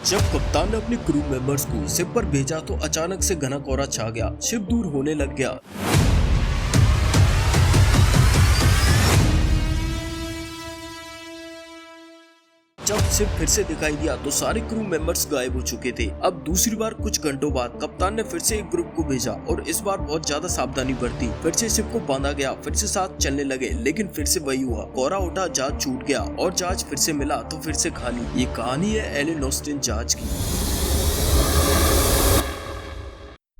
जब कप्तान ने अपने क्रू मेंबर्स को शिप पर भेजा तो अचानक से घना कोहरा छा गया। शिप दूर होने लग गया। जब शिप फिर से दिखाई दिया तो सारे क्रू मेंबर्स गायब हो चुके थे। अब दूसरी बार कुछ घंटों बाद कप्तान ने फिर से एक ग्रुप को भेजा और इस बार बहुत ज्यादा सावधानी बरती। फिर से शिप को बांधा गया, फिर से साथ चलने लगे, लेकिन फिर से वही हुआ। कोहरा उठा, जहाज छूट गया और जहाज फिर से मिला तो फिर से खाली। ये कहानी है एलेन ऑस्टिन जहाज की।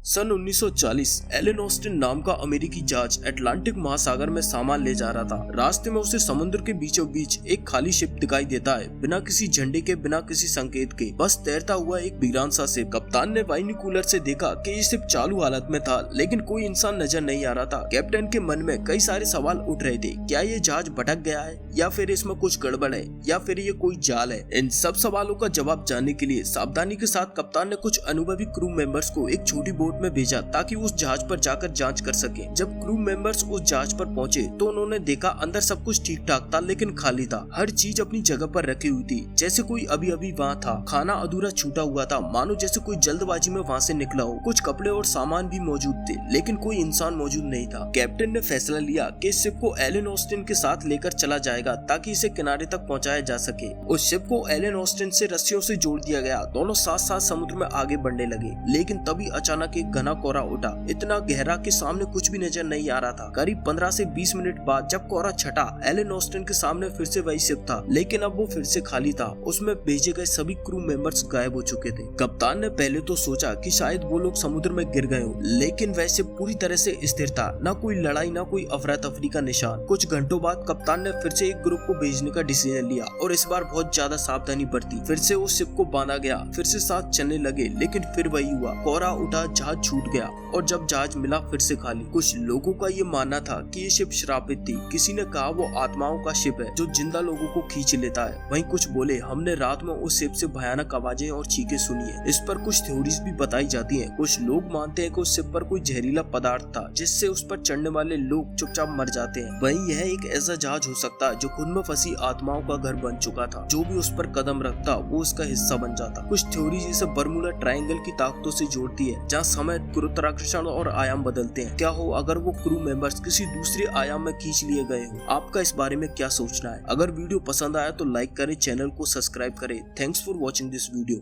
सन 1940 एलेन ऑस्टिन नाम का अमेरिकी जहाज अटलांटिक महासागर में सामान ले जा रहा था। रास्ते में उसे समुद्र के बीचों बीच एक खाली शिप दिखाई देता है, बिना किसी झंडे के, बिना किसी संकेत के, बस तैरता हुआ एक वीरान सा शिप। कप्तान ने बाइनोकुलर से देखा कि ये शिप चालू हालत में था, लेकिन कोई इंसान नजर नहीं आ रहा था। कैप्टन के मन में कई सारे सवाल उठ रहे थे। क्या ये जहाज भटक गया है, या फिर इसमें कुछ गड़बड़ है, या फिर ये कोई जाल है? इन सब सवालों का जवाब जानने के लिए सावधानी के साथ कप्तान ने कुछ अनुभवी क्रू मेंबर्स को एक छोटी बोट में भेजा ताकि उस जहाज पर जाकर जांच कर सके। जब क्रू मेंबर्स उस जहाज पर पहुंचे तो उन्होंने देखा अंदर सब कुछ ठीक ठाक था, लेकिन खाली था। हर चीज अपनी जगह पर रखी हुई थी, जैसे कोई अभी अभी वहाँ था। खाना अधूरा छूटा हुआ था, मानो जैसे कोई जल्दबाजी में वहाँ से निकला हो। कुछ कपड़े और सामान भी मौजूद थे, लेकिन कोई इंसान मौजूद नहीं था। कैप्टन ने फैसला लिया कि इस शिप को एलेन ऑस्टिन के साथ लेकर चला जाएगा ताकि इसे किनारे तक पहुँचाया जा सके। उस शिप को एलेन ऑस्टिन से रस्सियों से जोड़ दिया गया। दोनों साथ साथ समुद्र में आगे बढ़ने लगे, लेकिन तभी अचानक एक घना कोहरा उठा, इतना गहरा कि सामने कुछ भी नजर नहीं आ रहा था। करीब 15 से 20 मिनट बाद जब कोहरा छटा, एलेन ऑस्टिन के सामने फिर से वही शिप था, लेकिन अब वो फिर से खाली था। उसमें भेजे गए सभी क्रू मेंबर्स गायब हो चुके थे। कप्तान ने पहले तो सोचा कि शायद वो लोग समुद्र में गिर गए हो, लेकिन वैसे पूरी तरह से स्थिर था। न कोई लड़ाई, न कोई अफरा तफरी का निशान। कुछ घंटों बाद कप्तान ने फिर से एक ग्रुप को भेजने का डिसीजन लिया और इस बार बहुत ज्यादा सावधानी बरती। फिर से उस शिप को बांधा गया, फिर से साथ चलने लगे, लेकिन फिर वही हुआ। कोहरा उठा, जहाज छूट गया और जब जहाज मिला फिर से खाली। कुछ लोगों का ये मानना था कि ये शिप श्रापित थी। किसी ने कहा वो आत्माओं का शिप है जो जिंदा लोगों को खींच लेता है। वहीं कुछ बोले हमने रात में उस शिप से भयानक आवाजें और चीखें सुनी है। इस पर कुछ थ्योरीज भी बताई जाती हैं। कुछ लोग मानते हैं कि उस शिप पर कोई जहरीला पदार्थ था जिससे उस पर चढ़ने वाले लोग चुपचाप मर जाते हैं। वहीं यह एक ऐसा जहाज हो सकता है जो खुद में फंसी आत्माओं का घर बन चुका था। जो भी उस पर कदम रखता वो उसका हिस्सा बन जाता। कुछ थ्योरीज इसे बर्मुडा ट्रायंगल की ताकतों से जोड़ती है, जहाँ समय, गुरुत्वाकर्षण और आयाम बदलते हैं। क्या हो अगर वो क्रू मेंबर्स किसी दूसरे आयाम में खींच लिए गए हो? आपका इस बारे में क्या सोचना है? अगर वीडियो पसंद आया तो लाइक करें, चैनल को सब्सक्राइब करें। Thanks for watching this video.